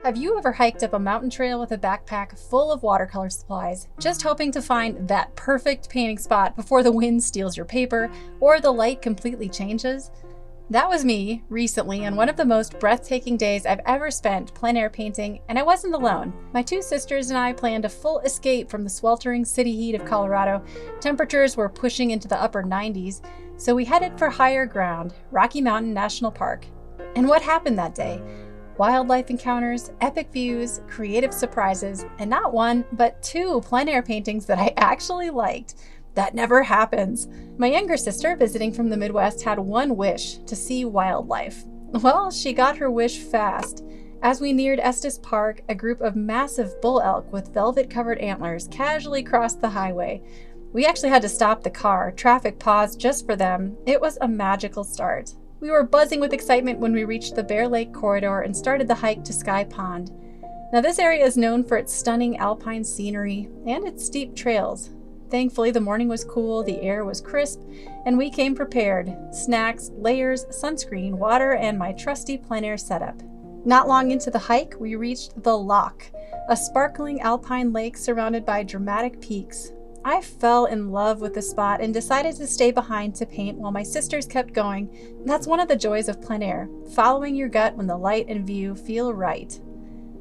Have you ever hiked up a mountain trail with a backpack full of watercolor supplies, just hoping to find that perfect painting spot before the wind steals your paper or the light completely changes? That was me recently on one of the most breathtaking days I've ever spent plein air painting, and I wasn't alone. My two sisters and I planned a full escape from the sweltering city heat of Colorado. Temperatures were pushing into the upper 90s, so we headed for higher ground, Rocky Mountain National Park. And what happened that day? Wildlife encounters, epic views, creative surprises, and not one, but two plein air paintings that I actually liked. That never happens. My younger sister, visiting from the Midwest, had one wish: to see wildlife. Well, she got her wish fast. As we neared Estes Park, a group of massive bull elk with velvet-covered antlers casually crossed the highway. We actually had to stop the car. Traffic paused just for them. It was a magical start. We were buzzing with excitement when we reached the Bear Lake corridor and started the hike to Sky Pond. Now, this area is known for its stunning alpine scenery and its steep trails. Thankfully, the morning was cool, the air was crisp, and we came prepared: snacks, layers, sunscreen, water, and my trusty plein air setup. Not long into the hike, we reached the Loch, a sparkling alpine lake surrounded by dramatic peaks. I fell in love with the spot and decided to stay behind to paint while my sisters kept going. That's one of the joys of plein air, following your gut when the light and view feel right.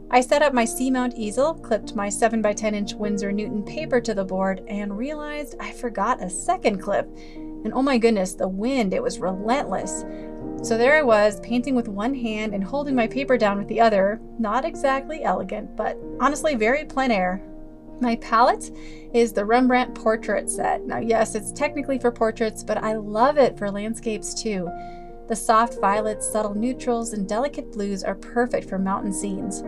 I set up my C-mount easel, clipped my 7x10-inch Winsor Newton paper to the board, and realized I forgot a second clip. And oh my goodness, the wind, it was relentless. So there I was, painting with one hand and holding my paper down with the other. Not exactly elegant, but honestly very plein air. My palette is the Rembrandt portrait set. Now, yes, it's technically for portraits, but I love it for landscapes too. The soft violets, subtle neutrals, and delicate blues are perfect for mountain scenes.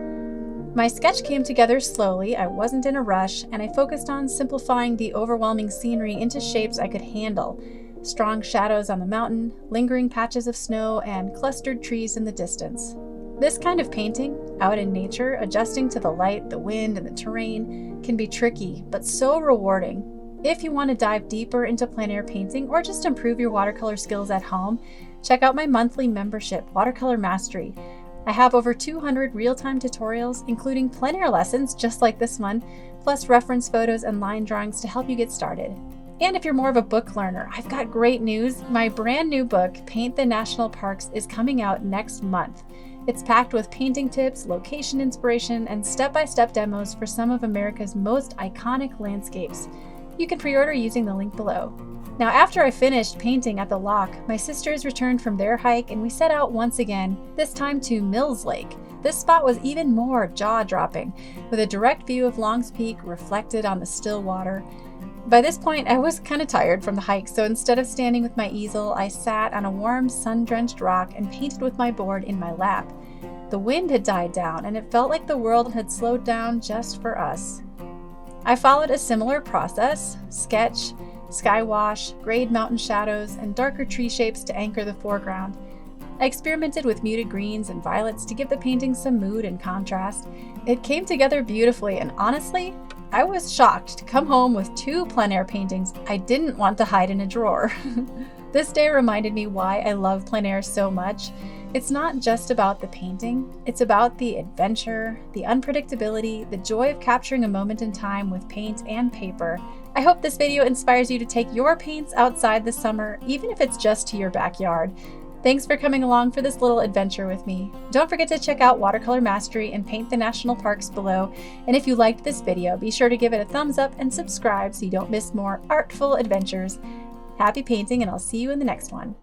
My sketch came together slowly. I wasn't in a rush, and I focused on simplifying the overwhelming scenery into shapes I could handle. Strong shadows on the mountain, lingering patches of snow, and clustered trees in the distance. This kind of painting, out in nature, adjusting to the light, the wind, and the terrain, can be tricky, but so rewarding. If you want to dive deeper into plein air painting or just improve your watercolor skills at home, check out my monthly membership, Watercolor Mastery. I have over 200 real-time tutorials, including plein air lessons just like this one, plus reference photos and line drawings to help you get started. And if you're more of a book learner, I've got great news. My brand new book, Paint the National Parks, is coming out next month. It's packed with painting tips, location inspiration, and step-by-step demos for some of America's most iconic landscapes. You can pre-order using the link below. Now, after I finished painting at the Loch, my sisters returned from their hike and we set out once again, this time to Mills Lake. This spot was even more jaw-dropping, with a direct view of Long's Peak reflected on the still water. By this point, I was kind of tired from the hike, so instead of standing with my easel, I sat on a warm, sun-drenched rock and painted with my board in my lap. The wind had died down, and it felt like the world had slowed down just for us. I followed a similar process: sketch, sky wash, grayed mountain shadows, and darker tree shapes to anchor the foreground. I experimented with muted greens and violets to give the painting some mood and contrast. It came together beautifully, and honestly, I was shocked to come home with two plein air paintings I didn't want to hide in a drawer. This day reminded me why I love plein air so much. It's not just about the painting, it's about the adventure, the unpredictability, the joy of capturing a moment in time with paint and paper. I hope this video inspires you to take your paints outside this summer, even if it's just to your backyard. Thanks for coming along for this little adventure with me. Don't forget to check out Watercolor Mastery and Paint the National Parks below. And if you liked this video, be sure to give it a thumbs up and subscribe so you don't miss more artful adventures. Happy painting, and I'll see you in the next one.